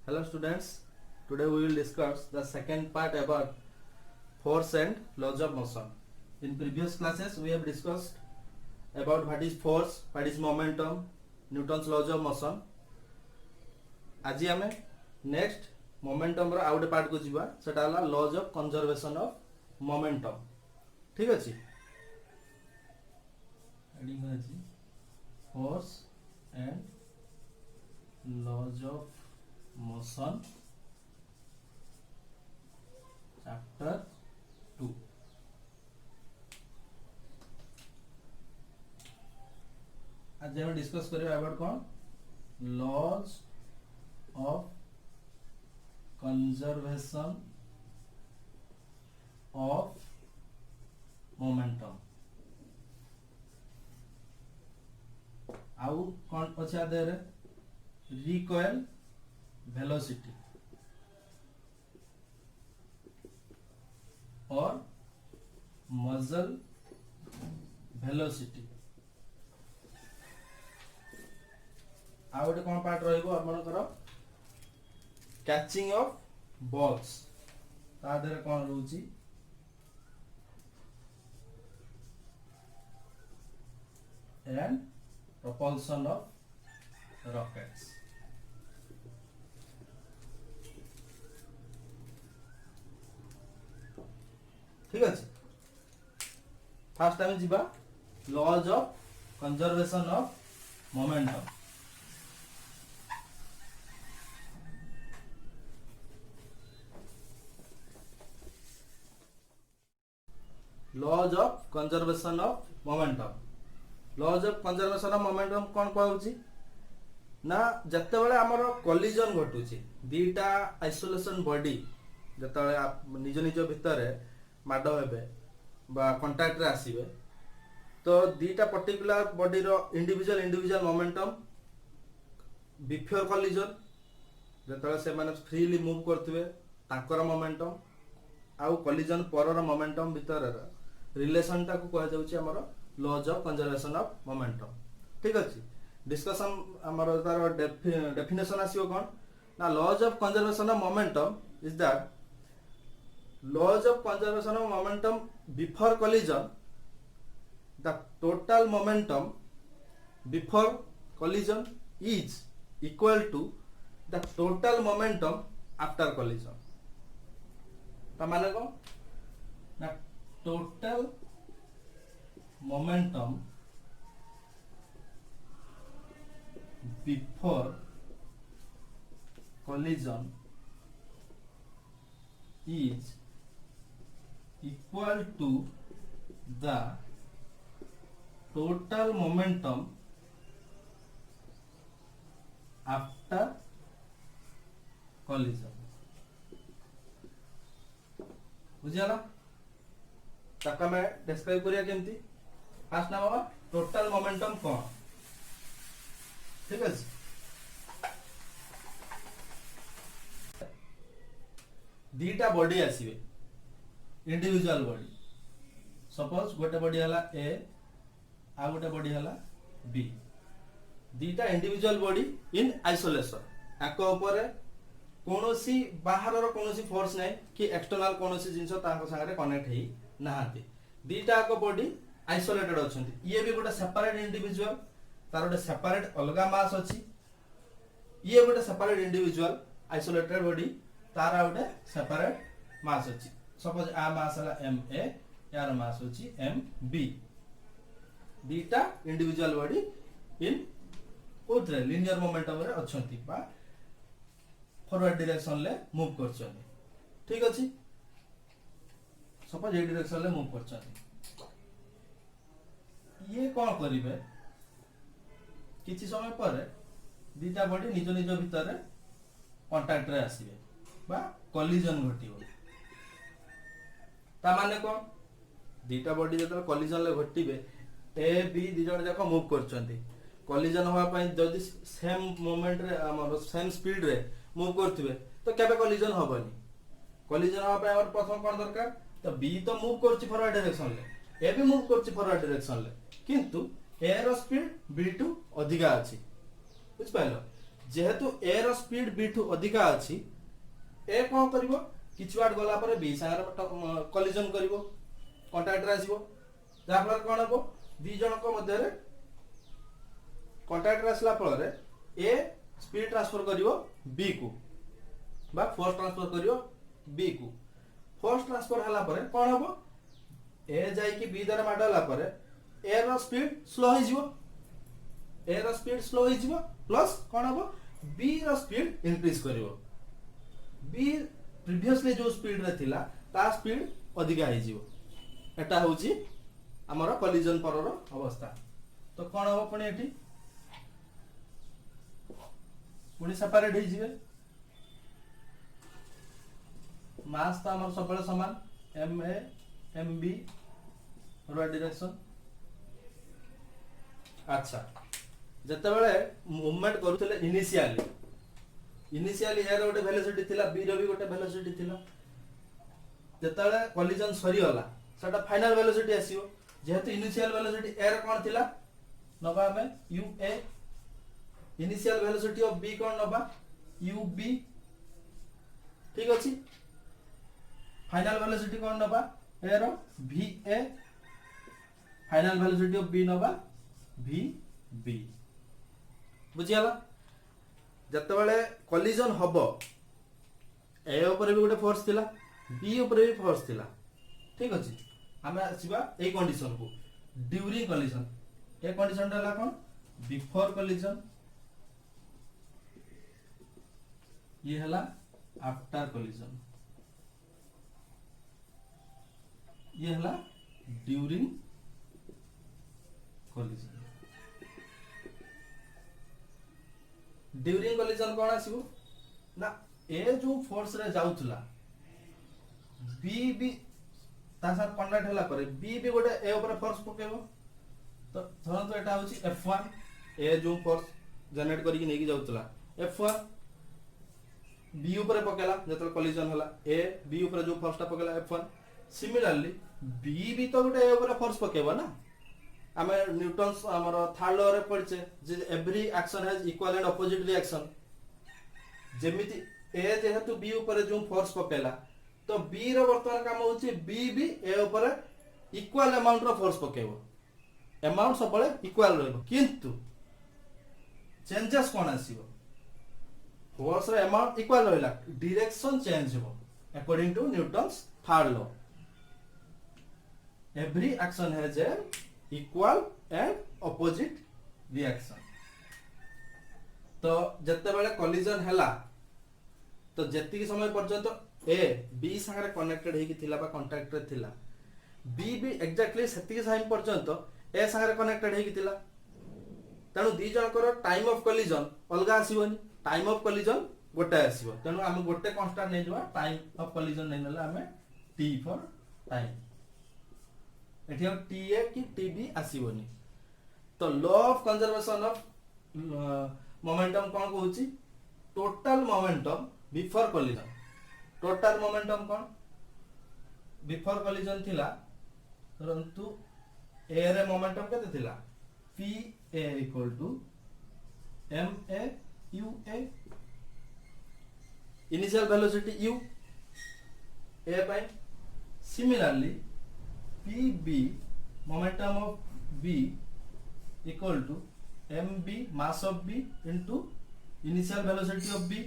Hello students, today we will discuss the second part about force and laws of motion. In previous classes we have discussed about what is force, what is momentum, Newton's laws of motion. आज आम next momentum रो out part को जीवा सेटा हला laws of conservation of momentum. ठीक अछि heading अछि force and laws of motion chapter 2. आज हम डिस्कस करिया अबाउट कोन laws of conservation of momentum. आउ कौन अच्छा दे रहे recoil velocity और muzzle velocity. आउ गोटे कौन पार्ट रहिबो आपनकर कैचिंग ऑफ बॉल्स तादर कौन रोची एंड प्रोपल्शन ऑफ रॉकेट्स. ठीक अछि फर्स्ट टाइम जीवा laws of conservation of momentum. Laws of conservation of momentum. Laws of conservation of momentum कौन कहउची ना जत्ते बेले हमर कोलिजन घटुची दीटा आइसोलेशन बॉडी जत्ते बेले निज निज भितर माडो हेबे बा कांटेक्ट रे आसीबे तो दीटा पर्टिकुलर बॉडी रो इंडिविजुअल मोमेंटम बिफोर कोलिजन जत्ते बेले से माने फ्रीली मूव करथिबे ताकर मोमेंटम आउ कोलिजन परर मोमेंटम भितर रिलेशन टा को कह जाउची हमर laws of conservation of momentum. ठीक अछि डिस्कशन हमर तार डेफिनेशन आसीओ कोन ना laws of conservation of momentum is that laws of conservation of momentum before collision the total momentum before collision is equal to the total momentum after collision. ता माने को ना total momentum before collision is equal to the total momentum after collision. बुझियाला ताका मैं describe करिया केमती first नाम बाबा टोटल मोमेंटम कोन. ठीक है दीटा बॉडी आसीबे इंडिविजुअल बॉडी सपोज गोटे बॉडी हला ए आ गोटे बॉडी हला बी दीटा इंडिविजुअल बॉडी इन आइसोलेशन आको ऊपर कोनोसी बाहरर कोनोसी फोर्स नै कि एक्सटर्नल कोनोसी जिंस तांको संगे कनेक्ट हेई नाहांती दीटा को बॉडी आइसोलेटेड अछंती. ये भी गोटे सेपरेट इंडिविजुअल तार गोटे सेपरेट अलगा मास अछि ये गोटे सेपरेट इंडिविजुअल आइसोलेटेड बॉडी तार गोटे सेपरेट मास अछि. सपोज आ मास हला एम ए यार मास अछि एम बी दीटा इंडिविजुअल बॉडी इन कोथरे लिनियर मोमेंटम रे अछंती बा फॉरवर्ड डायरेक्शन ले मूव करछंती. ठीक अछि सपोज ए डायरेक्शन ले मूव करछंती ये कौन करिवे किछि समय पर दीटा बॉडी निज निज भितर कांटेक्ट रे आसीबे बा कोलिजन घटिबो. ता माने कोन दीटा बॉडी जत कोलिजन ले घटिबे ए बी दी जण जाक मूव करछंती कोलिजन होवा पई जदी सेम मोमेंट रे हमर सेम स्पीड रे मूव करथिबे तो केबे कोलिजन होबनी. कोलिजन होवा पई हमर प्रथम कोन दरकार तो बी तो मूव करछि फॉरवर्ड डायरेक्शन ले ए भी मूव करछि फॉरवर्ड डायरेक्शन ले किंतु ए रो स्पीड बी टू अधिका अछि बुझ पाइलो जेहेतु ए रो स्पीड बी ठू अधिका अछि ए कोन करिवो किछु बाट गला पर बी सागर कोलिजन करिवो कांटेक्ट रे आसीबो जा फल कोन हबो दी जन को मध्य रे कांटेक्ट रे आसला फल रे ए स्पीड ट्रांसफर करिवो बी को बा फोर्स ट्रांसफर करिवो बी को फोर्स ट्रांसफर हला पर कोन हबो ए जाई कि बी द्वारा माडला पर ए रो स्पीड स्लो हो जिवो ए रो स्पीड स्लो हो जिवो प्लस कोन हबो बी रो स्पीड इंक्रीज करिवो बी प्रीवियसली जो स्पीड रे थिला ता स्पीड अधिका हो जिवो एटा होची हमर कोलिजन पर रो अवस्था तो कोन हबो पुनी एठी पुनी सेपरेट हो जिवे मास तो हमर सबले समान एम ए एम बी रो डायरेक्शन अच्छा जते बेले मूवमेंट करूथले इनिशियली ए रो गोटे वेलोसिटी थिला बी रो भी गोटे वेलोसिटी थिला जते बेले कोलिजन सरी होला सेटा फाइनल वेलोसिटी आसीबो जेहेतु इनिशियल वेलोसिटी ए रो कोन थिला नबा हमें u A initial velocity of B कोन नबा यू बी ठीक अछि फाइनल वेलोसिटी कोन नबा ए रो v A final velocity of B नबा वी बी बुझियाला जते बेले कोलिजन हबो ए ऊपर भी गोटे फोर्स थिला बी ऊपर भी फोर्स थिला ठीक अछि हमें आसीबा ए कंडीशन को ड्यूरिंग कोलिजन ए कंडीशन रहला कोन बिफोर कोलिजन ये हला आफ्टर कोलिजन ये हला ड्यूरिंग कोलिजन ड्यूरिंग कोलिजन कोन आसीबो ना ए जो फोर्स रे जाउतला बी भी ता साथ कांटेक्ट होला पर बी भी गोटे ए ऊपर फोर्स पकेबो तो धरंतु एटा होची F1 ए जो फोर्स जनरेट करी नेकी जाउतला F1 बी ऊपर पकेला जतल कोलिजन होला ए बी ऊपर जो फोर्सटा पकेला F1 सिमिलरली बी भी तो गोटे ए ऊपर फोर्स पकेबो ना हमें न्यूटन्स हमर थर्ड लॉ रे पढ़चे जे every action has equal and opposite reaction जेमिति ए जेहेतु बी ऊपर जो फोर्स पकेला तो बी रो वर्तमान काम होची बी भी ए ऊपर इक्वल अमाउंट रो फोर्स पकेबो अमाउंट सबले इक्वल रहबो किंतु चेंजेस कोन आसीबो फोर्स रो अमाउंट इक्वल रहला डायरेक्शन चेंज होबो according to Newton's third law every action has a equal and opposite reaction तो जत्ते बेले कोलिजन हैला तो जत्ती समय पर्यंत ए बी संगे कनेक्टेड हेकी थिला बा कांटेक्ट रे थिला बी भी एग्जैक्टली सेतिके टाइम पर्यंत ए संगे कनेक्टेड हेकी थिला तनु दी जनकर टाइम ऑफ कोलिजन अलगा आसीबोनी टाइम ऑफ कोलिजन गोटे आसीबो तनु हम गोटे कांस्टेंट नै जवा टाइम ऑफ कोलिजन नै नला हमें टी फॉर टाइम एठी हम टी ए की टी बी आसीबोनी तो law of conservation of momentum कोन कहूची total momentum before collision total momentum कोन बिफोर कोलिजन थिला परंतु ए रे मोमेंटम केते थिला p a equal to m a u a initial velocity u a by similarly p b momentum of b equal to m b mass of b into initial velocity of b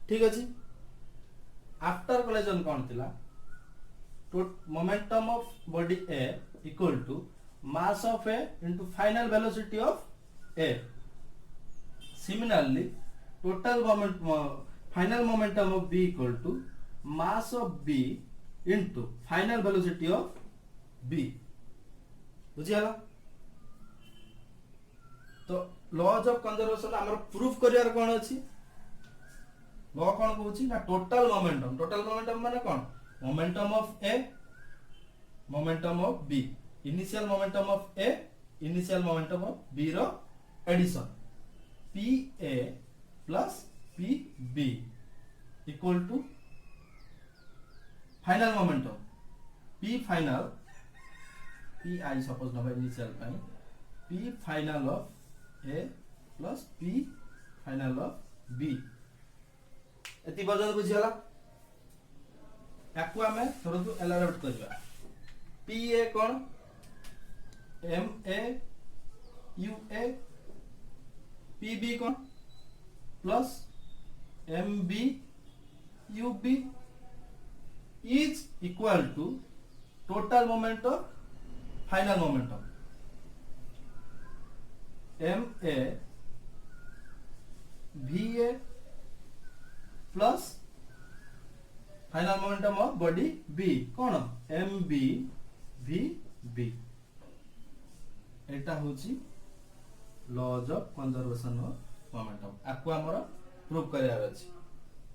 ठीक अछि after collision कोन थिला तो momentum of body A equal to mass of A into final velocity of A similarly total moment final momentum of B equal to mass of B into final velocity of B बुझियाला तो laws of conservation हमर proof करियार कोन अछि law कोन कहूची ना total momentum माने कोन momentum of A momentum of B initial momentum of A initial momentum of B रो addition P A plus P B equal to final momentum P final P I suppose number initial time P final of A plus P final of B एति पर्यंत बुझिगला याकू आमे थोड़ो elaborate करबा P A कोन M A U A P B कोन plus M B U B is equal to total momentum final momentum M A V A plus final momentum of body B कौन M B V B एटा होची laws of conservation of momentum आपको हमर prove करियार अछि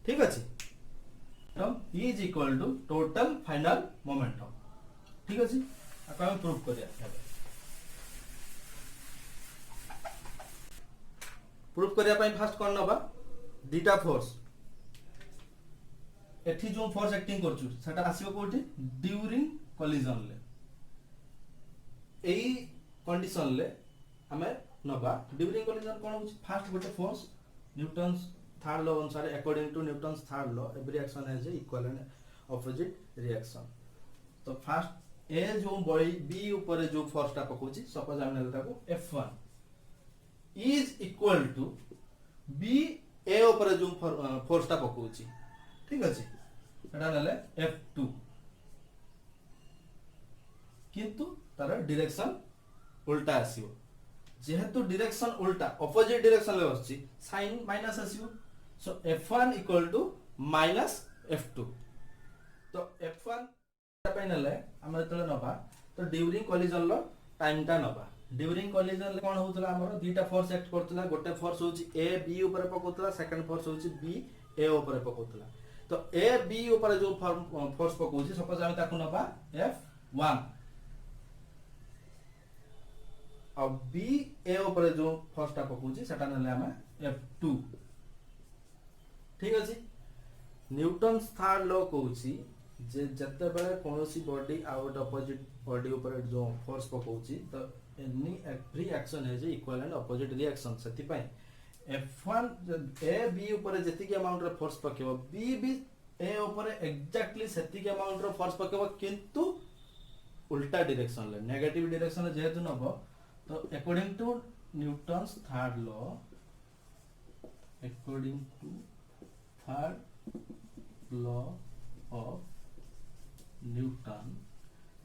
ठीक अछि is equal to total final momentum ठीक अछि आपको हम प्रूव करिया प्रूव करिया पई फर्स्ट कोन नबा डीटा फोर्स एठी जो फोर्स एक्टिंग करछु सेटा आसीबो कोठी ड्यूरिंग कोलिजन ले एई कंडीशन ले हमें नबा ड्यूरिंग कोलिजन कोन होछि फर्स्ट गोटे फोर्स न्यूटन्स थर्ड लॉ अनुसार according to Newton's third law every action has equal and opposite reaction तो फर्स्ट ए जो बॉडी बी ऊपर जो फोर्स ता पकोछि सपोज हम नेला ताको F1 is equal to B A ऊपर जो फोर्स ता पकोछि ठीक अछि एटा नेले F2 किंतु तार डायरेक्शन उल्टा आसीबो जेहेतु डायरेक्शन उल्टा ऑपोजिट डायरेक्शन ले आछि साइन माइनस आसीबो so F1 equal to minus F2 तो F1 पे नेले हम जतले नबा तो ड्यूरिंग कोलिजन लो टाइम ता नबा ड्यूरिंग कोलिजन ले कोन होतला हमर दुईटा फोर्स एक्ट करतला गोटे फोर्स होची ए बी ऊपर पकोतला सेकंड फोर्स होची बी ए ऊपर पकोतला तो ए बी ऊपर जो फोर्स पकोची सपोज हम ताकू नबा F1 अब बी ए ऊपर जो फोर्स ता पकोची सेटा नेले हम F2 ठीक अछि न्यूटन्स थर्ड लॉ कहूची जे जत्ते बेले कोनोसी बॉडी आउट ऑपोजिट बॉडी ऊपर जो फोर्स पकोची तो any every action is equal and opposite reaction सेति पय F1 ए बी ऊपर जति के अमाउंट रे फोर्स पकेबो बी भी ए ऊपर एग्जैक्टली सेति के अमाउंट रे फोर्स पकेबो किंतु उल्टा डायरेक्शन ले नेगेटिव डायरेक्शन जेहेतु नबो तो according to Newton's third law according to third law of Newton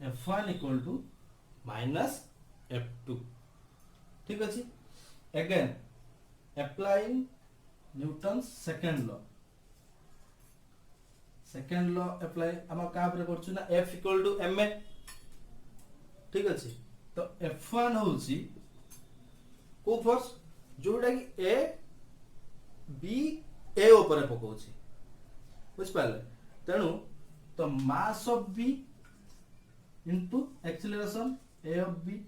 F1 equal to minus F2 ठीक अछि again applying Newton's second law apply हम का पर करछु ना F equal to ma ठीक अछि तो F1 होछि को फोर्स जोडा कि A बी ए ऊपर पकोछि बुझ पाले तेनु तो mass of B into acceleration A of B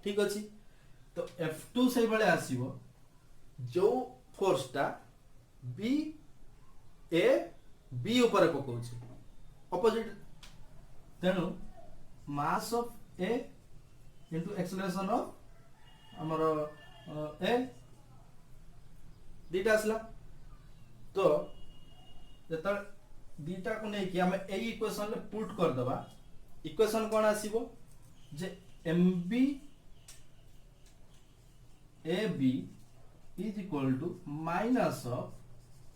ठीक अछि तो F2 से बळे आसीबो जो फोर्स ता बी ए बी ऊपर पकोछि ऑपोजिट तेनु mass of A into acceleration of हमरो ए दीटा असला तो जता दीटा को नै कि हम ए इक्वेशन ले पुट कर दबा इक्वेशन कोन आसीबो जे mb ab is equal to minus of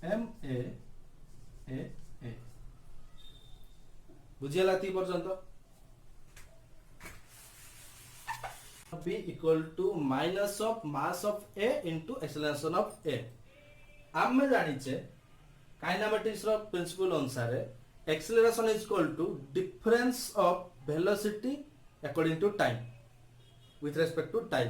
ma a बुझियला ती पर्यंत b equal to minus of mass of a into acceleration of a हम जानिचे काइनेमेटिक्स रो प्रिंसिपल अनुसार acceleration is equal to difference of velocity according to time with respect to time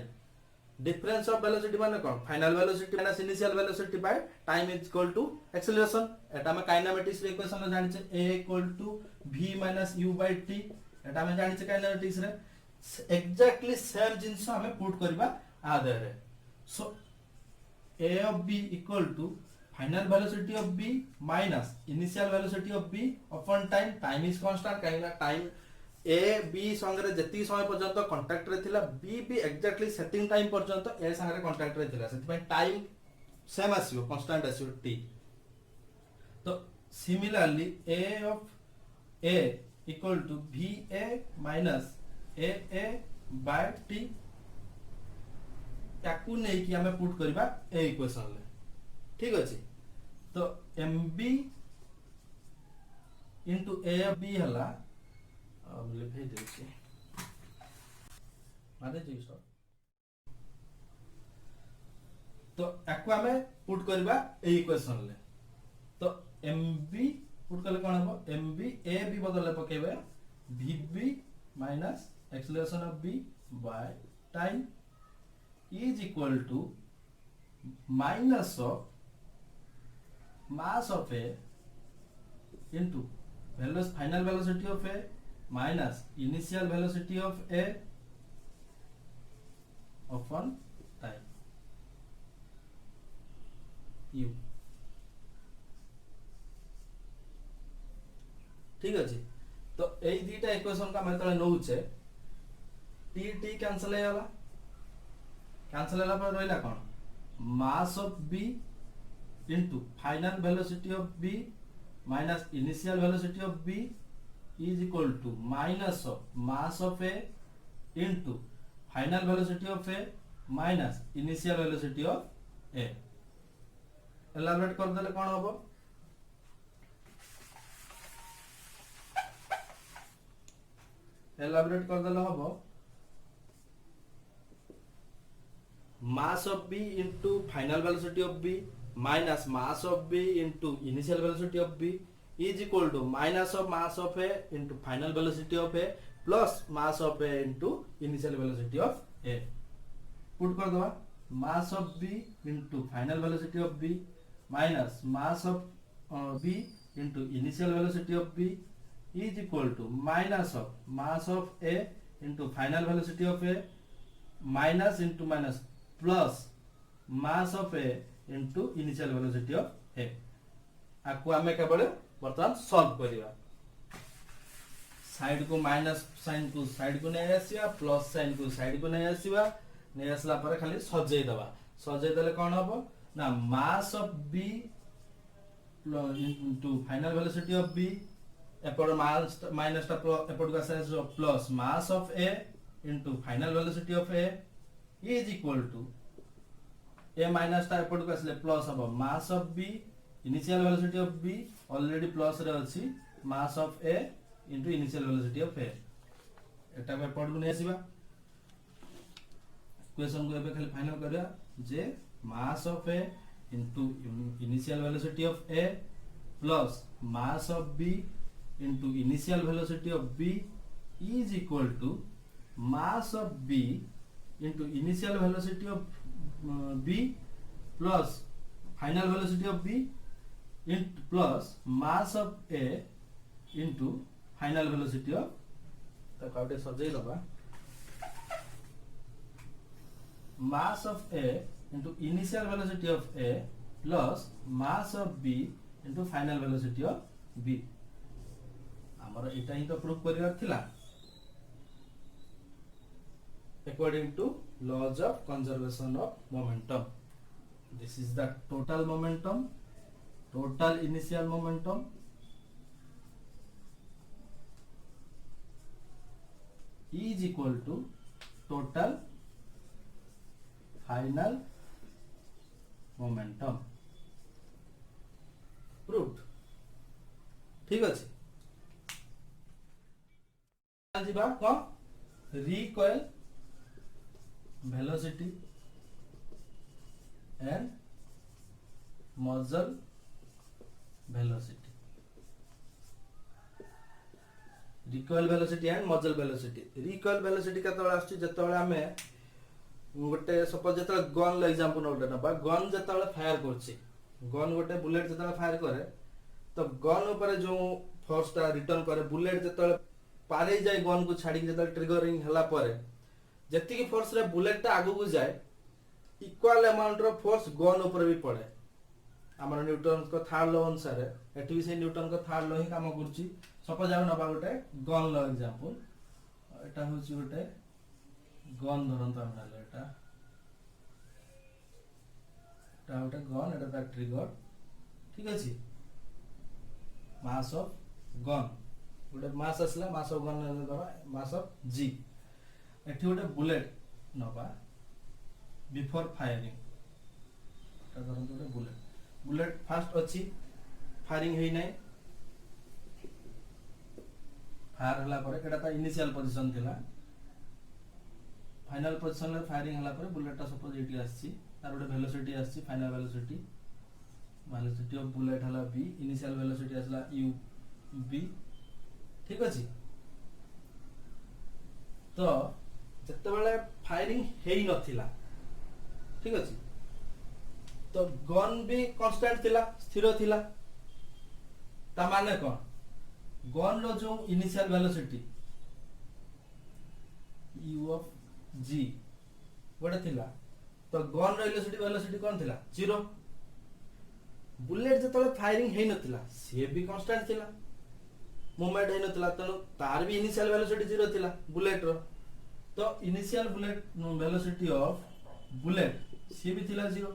difference of velocity माने कोन final velocity minus initial velocity by time is equal to acceleration एटा हम kinematics रे equation जानिचे a equal to v minus u by t एटा हम जानिचे kinematics रे एक्जेक्टली सेम जिंस हमें पुट करबा आदर रे so a of b equal to final velocity of b minus initial velocity of b upon time is constant काहेला time A B संगे जति समय पर्यंत कांटेक्ट रे थिला बी भी एग्जैक्टली सेटिंग टाइम पर्यंत ए संगे कांटेक्ट रे थिला सेति टाइम सेम आसीबो कांस्टेंट आसीबो टी तो similarly A of A equal to V A minus A by T ताकू नै कि हमें पुट करबा ए इक्वेशन ले ठीक अछि तो mb into a of b हला अब लिखै देउ छी माने जी सर तो एकु हमें पुट करबा ए इक्वेशन ले तो mb पुट करले कोन हबो mb a b बदले पकेबे vb minus acceleration of b by time is equal to minus of mass of a into final velocity of a minus initial velocity of a upon time u ठीक अछि तो एई दुईटा equation का मैं तले नउछे T T cancel हेला पर रहला कोन mass of b into final velocity of b minus initial velocity of b is equal to minus of mass of a into final velocity of a minus initial velocity of a elaborate कर देले कोन होबो elaborate कर देले होबो mass of b into final velocity of b minus mass of b into initial velocity of b is equal to minus of mass of a into final velocity of a plus mass of a into initial velocity of a put कर दवा mass of b into final velocity of b minus mass of b into initial velocity of b is equal to minus of mass of a into final velocity of a minus into minus plus mass of a into initial velocity of a आकु हमें केवल बर्तमान solve करिवा side को minus sign को side को नै आसीबा plus sign को side को नै आसीबा नै आसला पर खाली सजै देले कोन हबो ना mass of b into final velocity of b एपर माइनस टा एपर को आसे plus mass of a into final velocity of a is equal to a minus टा एपर को आसले प्लस हबो मास of b initial velocity of b already plus रे अछि मास of a into initial velocity of a एटा पे एपर को नै आसीबा क्वेश्चन को एबे खाली फाइनल करिया जे mass of a into initial velocity of a plus mass of b into initial velocity of b is equal to mass of b into initial velocity of b plus final velocity of b into plus mass of a into final velocity of तो काउटे सजै लबा mass of a into initial velocity of a plus mass of b into final velocity of b हमर एटा ही तो proof करिवार थिला according to laws of conservation of momentum this is the total momentum total initial momentum is equal to total final momentum proved ठीक अछि आजिबा कोन recoil velocity and muzzle velocity recoil velocity and muzzle velocity recoil velocity केतबेला आछि जेतबेला हमें गोटे suppose जेतबेला gun ला example note नबा gun जेतबेला fire करछि gun गोटे bullet जेतबेला fire करे तो गन ऊपर जो फोर्स ता रिटर्न करे बुलेट जेतबेला पारे जाय गन को छाडी जेतबेला ट्रिगरिंग हला परे जति की फोर्स रे बुलेट ता आगु को जाय इक्वल अमाउंट रो फोर्स गन ऊपर भी पड़े हमर न्यूटन को थर्ड लॉ अनुसार एटी से न्यूटन को थर्ड लॉ ही काम करछि सपोज आउ नबा गोटे गन लॉ एग्जांपल एटा होची गोटे गन धरंत हम नाले एटा गोटे गन एटा ता ट्रिगर ठीक अछि मास ऑफ गन गोटे मास आसला मास ऑफ गन धर मास ऑफ जी एठी गोटे बुलेट नबा बिफोर फायरिंग एटा धरंत गोटे बुलेट फास्ट अछि फायरिंग हेई नै फायर हला परे एटा ता इनिशियल पोजीशन थिला फाइनल पोजीशन रे फायरिंग हला परे बुलेट ता सपोज एटी आछि तार गोटे वेलोसिटी आछि फाइनल वेलोसिटी ऑफ बुलेट हला v इनिशियल वेलोसिटी आसला u v ठीक अछि तो जत्ते बेले फायरिंग हेई नथिला ठीक अछि तो गन भी कांस्टेंट थिला स्थिर थिला ता माने कोन गन रो जो initial velocity u of g गोटे थिला तो गन रो वेलोसिटी कोन थिला 0 बुलेट जतले फायरिंग हेई नथिला से भी कांस्टेंट थिला मूवमेंट हेई नथिला तनो तार भी इनिशियल वेलोसिटी 0 थिला बुलेट रो तो initial bullet velocity of bullet से भी थिला 0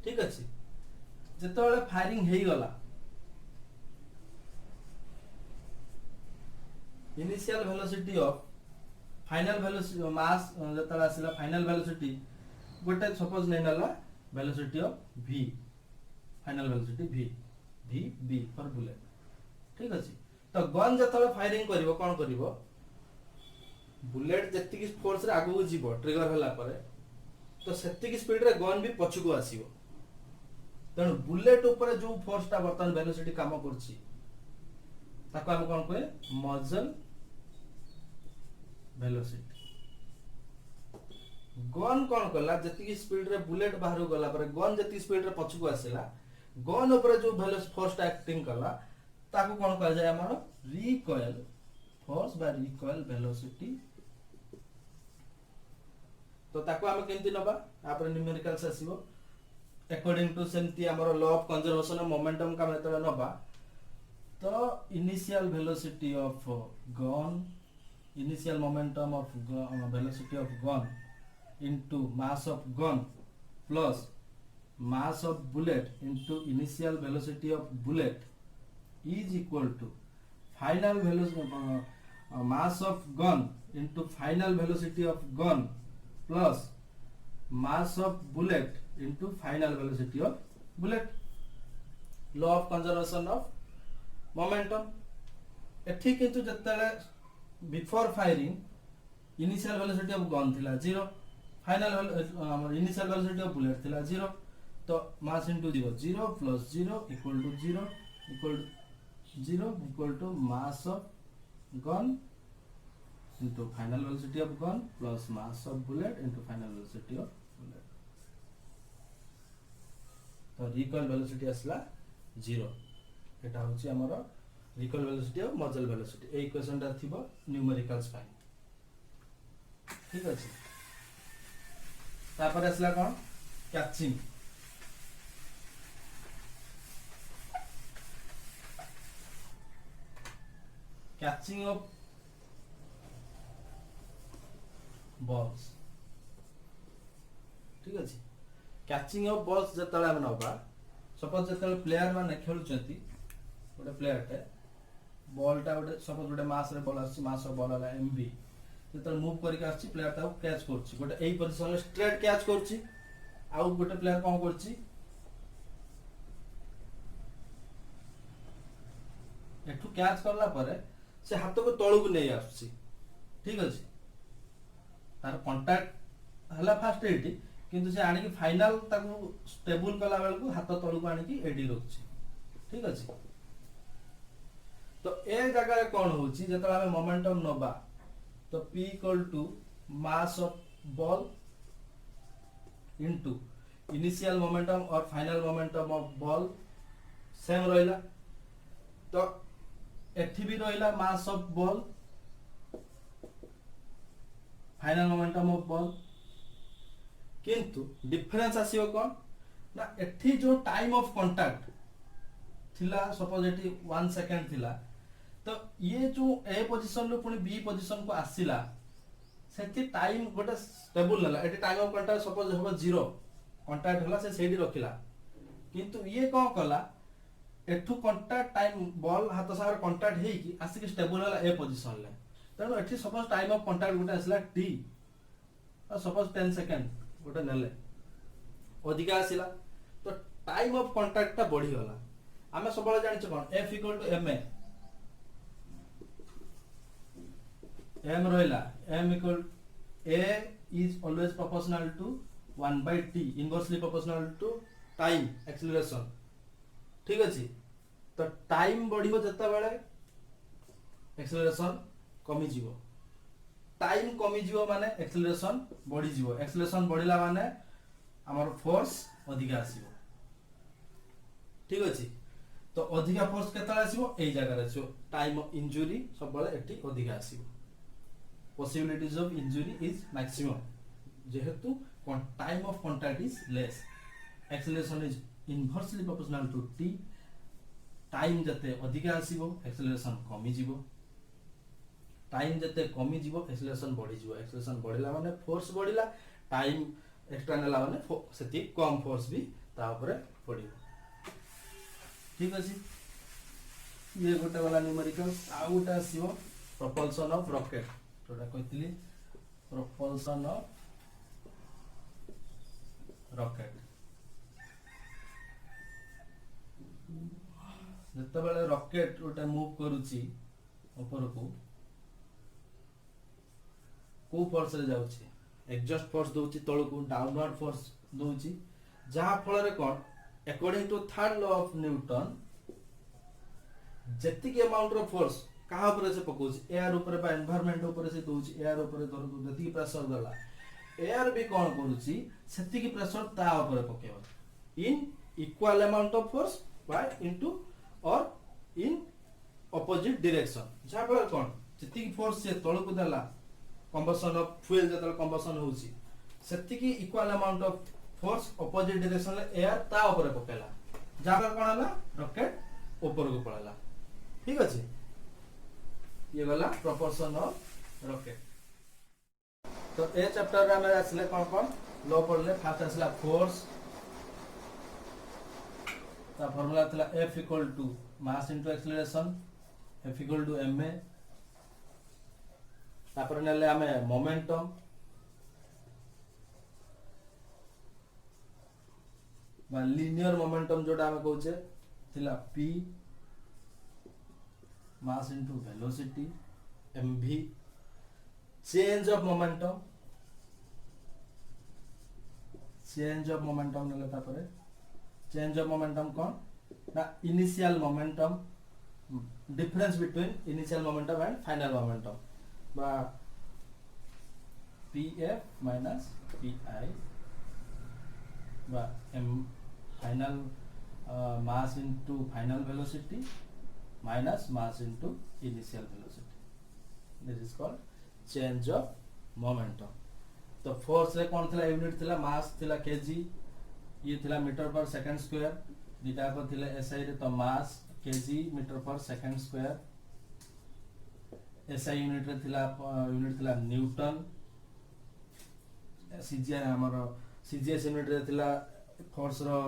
ठीक अछि जतले फायरिंग हेई गला initial velocity of final velocity mass जतले आसिला फाइनल वेलोसिटी गोटे सपोज नै नला velocity of v final velocity v for bullet ठीक अछि तो गन जतले फायरिंग करिवो कोन करिवो बुलेट जत्ति की फोर्स रे आगु जीवो ट्रिगर हला परे तो सेत्ति की स्पीड रे गन भी पछुको आसीबो तण बुलेट ऊपर जो फोर्स ता बर्तन वेलोसिटी काम करछि ताको हम कोन कहे मजल वेलोसिटी गन कोन कला जत्ति की स्पीड रे बुलेट बाहर गला पर गन जत्ति स्पीड रे पछुको आसिला गन ऊपर जो वेलोसिटी फोर्स एक्टिंग कला ताको कोन कहल जाय हमर रिकॉइल फोर्स बा रिकॉइल वेलोसिटी तो ताको हम केंति नबा आपरे न्यूमेरिकल्स आसीबो अकॉर्डिंग टू सेंती हमर law of conservation of momentum का मेथड नबा तो initial velocity of gun initial momentum of velocity of gun into mass of gun plus mass of bullet into initial velocity of bullet is equal to final velocity mass of gun into final velocity of gun plus mass of bullet into final velocity of bullet law of conservation of momentum एठी किंतु जतले before firing initial velocity of gun थिला 0 final initial velocity of bullet थिला 0 तो mass into 0 plus 0 equal to 0 equal to mass of gun into final velocity of gun plus mass of bullet into final velocity of bullet तो recoil velocity असला 0 एटा होची हमर recoil velocity of muzzle velocity ए equation ता थिबो numericals fine ठीक अछि तापर असला कोन कैचिंग ऑफ बॉल्स ठीक अछि कैचिंग ऑफ बॉल्स जतले हम नबा सपोज जतले प्लेयर माने खेलुचंती गोटे प्लेयर टे बॉल टा गोटे सपोज गोटे मास रे बॉल आसी मास ऑफ बॉल हला एमबी जतले मूव करके आसी प्लेयर ता कैच करछि गोटे एई पोजीशन रे स्ट्रेट कैच करछि आउ गोटे प्लेयर कोन करछि एठू कैच करला परे से हाथ को तळु को नै आछि ठीक अछि तार कांटेक्ट हला फास्ट एटी किंतु से आनी की फाइनल ताको स्टेबल कला बेल को हाथ तळु को आनी की एडी रखछि ठीक अछि तो ए जगह रे कोन होछि जतला हम मोमेंटम नबा तो p equal to mass of ball into initial momentum और final momentum of ball same रहिला तो एठी भी रहिला mass of ball final momentum of ball किंतु डिफरेंस आसीओ कोन ना एठी जो टाइम ऑफ कांटेक्ट थिला सपोज एठी 1 सेकंड थिला तो ये जो ए पोजीशन रो पुनी बी पोजीशन को आसीला सेति टाइम गोटे स्टेबल नला एटी टाइम ऑफ कांटेक्ट सपोज होबो 0 कांटेक्ट होला से सेडी रखिला किंतु ये कोन कला एठू कांटेक्ट टाइम बॉल हाथ सागर कांटेक्ट हेई कि आसी कि स्टेबल होला ए पोजीशन ले तनो एठी सपोज टाइम ऑफ कांटेक्ट गोटे आसीला टी और सपोज 10 सेकंड गोटे नेले अधिका आसीला तो टाइम ऑफ कांटेक्ट ता बढ़ी गला आमे सबले जानि छ कोन F = ma m रोइला m = a is always proportional to 1 by t inversely proportional to time acceleration ठीक अछि तो टाइम बढ़िबो जत्ता बेले एक्सेलरेशन कमी जीवो टाइम कमी जीवो माने एक्सेलरेशन बढ़ी जीवो एक्सेलरेशन बढ़िला माने हमर फोर्स अधिका आसीबो ठीक अछि तो अधिका फोर्स केतला आसीबो एई जगह रे आसीबो टाइम ऑफ इंजुरी सब बेले एठी अधिका आसीबो possibilities of injury is maximum जेहेतु time of contact is less acceleration is inversely proportional to t time जते अधिका आसीबो एक्सेलरेशन कमी जीवो टाइम जते कमी जीवो एक्सेलरेशन बढ़ी जीवो एक्सेलरेशन बढ़िला माने फोर्स बढ़िला टाइम एक्स्ट्रा नेला माने सेति कम फोर्स भी ता ऊपर पड़िबो ठीक अछि ये गोटे वाला न्यूमेरिकल आ गोटे आसीबो प्रोपल्शन ऑफ रॉकेट जोटा कहतली प्रोपल्शन ऑफ रॉकेट जत्ते बेले रॉकेट गोटे मूव करूची ऊपर को फोर्स रे जाउची एग्जॉस्ट फोर्स दोउची तळकू डाउनवर्ड फोर्स दोउची जहा फल रे कोन according to third law of Newton जेति के अमाउंट ऑफ फोर्स कहा ऊपर से पकोची एयर ऊपर बा एनवायरनमेंट ऊपर से दोउची एयर ऊपर धर दो जेति प्रेशर गला एयर भी कोन करूची सेति की प्रेशर ता ऊपर पकेबो in equal amount of force by into और इन ऑपोजिट डायरेक्शन जहा पर कोन जेति की फोर्स से तळ को देला कंबशन ऑफ फ्यूल जतल कंबशन होउची सेति की equal amount of force opposite direction ले एयर ता ऊपर पकेला जहा पर कोन हला रॉकेट ऊपर को पळला ठीक अछि ये वाला प्रोपोर्शन ऑफ रॉकेट तो ए चैप्टर रे हमें आसले कोन लॉ पढ़ले फास्ट आसला फोर्स ता फार्मूला थला F = mass into acceleration F = ma तापर नेले हमें मोमेंटम बा लीनियर मोमेंटम जोटा हमें कहूचे थिला p mass into velocity mv change of momentum नले तापरे change of momentum कोन ना initial momentum difference between initial momentum and final momentum बा pf minus pi बा m final mass into final velocity minus mass into initial velocity this is called change of momentum तो force रे कोन थिला unit थिला मास थिला KG ये थिला metre per second square दिटा को थिला एसआई रे तो mass kg meter per second square SI unit रे थिला न्यूटन सीजीआई हमर सीजीएस यूनिट रे थिला फोर्स रो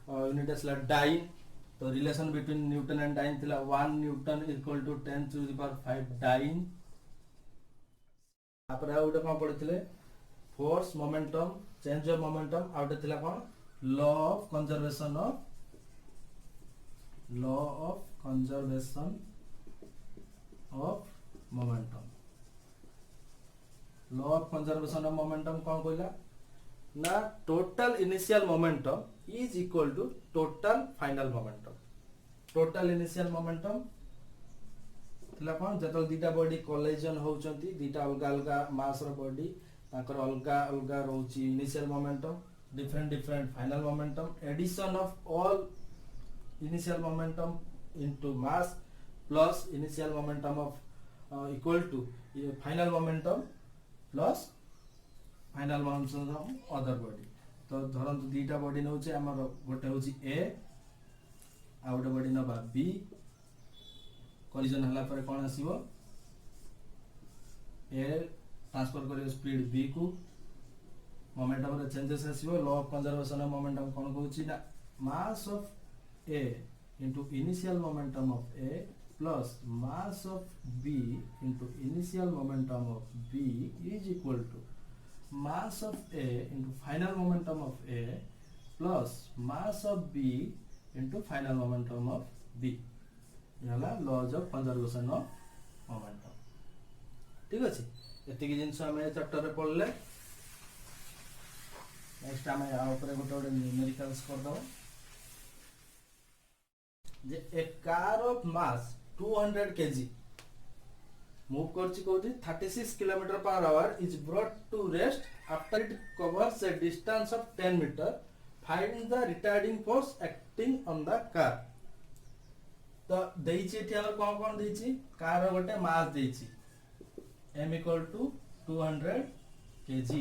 यूनिट असला डाइन तो relation between newton and dyne थिला 1 न्यूटन = 10⁵ डाइन तापर आउटे कोन पढिथिले force momentum change of momentum आउटे थिला कोन law of conservation of momentum law of conservation of momentum कोन कहला ना total initial momentum is equal to total final momentum total initial momentum थिला कोन जतल दीटा बॉडी कोलिजन होउचंती दीटा अलगा अलगा मास रो बॉडी ताकर अलगा अलगा रहउची initial momentum different final momentum addition of all initial momentum into mass plus initial momentum of equal to final momentum plus final momentum of other body तो धरंतु दीटा body नउचे हमर गोटे होची ए आ गोटे बॉडी नबा बी कोलिजन हला पर कोन आसीबो ए ट्रांसफर करियो स्पीड b को मोमेंटम रे चेंजेस आसीबो law of conservation of momentum कोन कहूची ना mass of a into initial momentum of a plus mass of b into initial momentum of b is equal to mass of a into final momentum of a plus mass of b into final momentum of b यहला laws of conservation of momentum ठीक अछि एति की जिंस हमें chapter रे पढ़ले next हमें आ ऊपर गोटे न्यूमेरिकल्स कर दो जे A car of mass 200 kg move करछि कोथि 36 km per hour is brought to rest after it covers a distance of 10 meter find the retarding force acting on the car तो देछि एठी हमर कोन देछि कार गोटे मास देछि m equal to 200 kg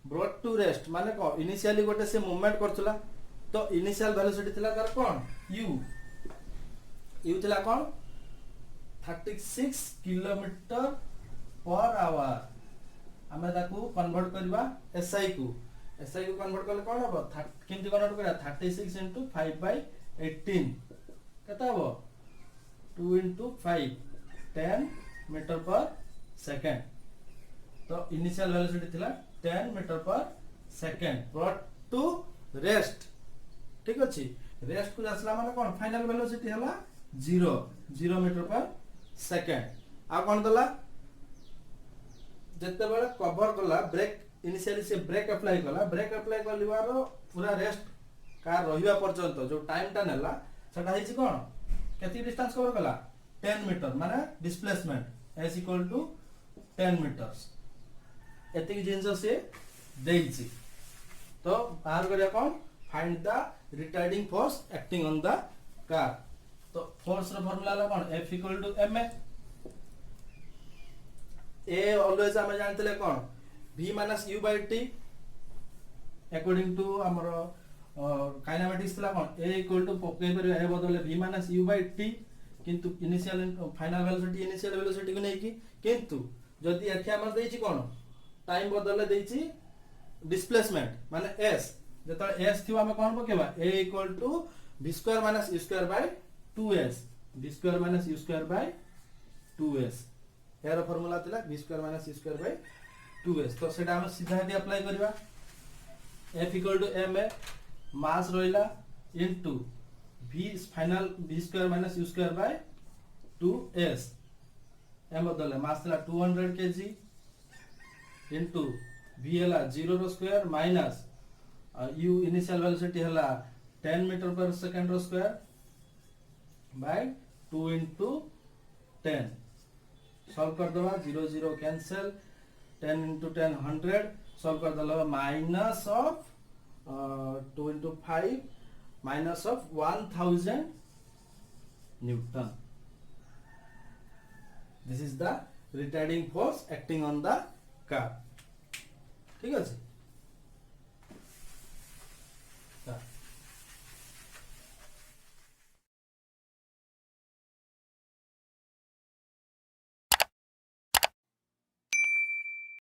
brought to rest माने को इनिशियली गोटे से मूवमेंट करथला तो इनिशियल वेलोसिटी थिला तार कोन u थिला कोन 36 किलोमीटर पर आवर हमें ताकू कन्वर्ट करबा SI को कन्वर्ट करले कोन हबो किंतु कन्वर्ट करा 36 into 5 by 18 केता हबो 2 into 5 10 मीटर पर सेकंड तो इनिशियल वेलोसिटी थिला 10 meter per second brought to rest ठीक अछि रेस्ट को आसला माने कोन फाइनल वेलोसिटी हला 0 मीटर पर सेकंड आ कोन दला जत्ते बेले कवर कला ब्रेक इनिशियली से ब्रेक अप्लाई करलिवारो पूरा रेस्ट कार रहिबा पर्यंत जो टाइम टा नेला सेटा हिची कोन केति डिस्टेंस कवर कला 10 मीटर माने displacement s equal to 10 meters एतिक जिंस से देइची तो बाहर करिया कोन find the retarding force acting on the car तो फोर्स रो फार्मूला ला कोन F equal to ma a always हम जानतले कोन v minus u by t according to हमर काइनेमेटिक्स ला कोन a equal to पके पर a बदले v minus u by t किंतु initial final velocity initial velocity को नै कि किंतु जदी एठी हमर देछि कोन टाइम बदले देछि डिस्प्लेसमेंट माने s जत s थिवा में कोन पकेबा a equal to v square minus u square by 2s v square minus u square by 2s यार फार्मूला थिला v square minus u square by 2s तो सेटा हम सीधा ही अप्लाई करबा f equal to ma मास रोइला into v final v square minus u square by 2s m बदले मास थिला 200 kg into v हला 0 रो square minus u initial velocity हला 10 मीटर पर सेकंड रो स्क्वायर बाय 2 into 10 सॉल्व कर दवा 0 0 कैंसिल 10 into 10 100 सॉल्व कर दला minus of 2 into 5 minus of 1000 Newton this is the retarding force acting on the car ठीक है।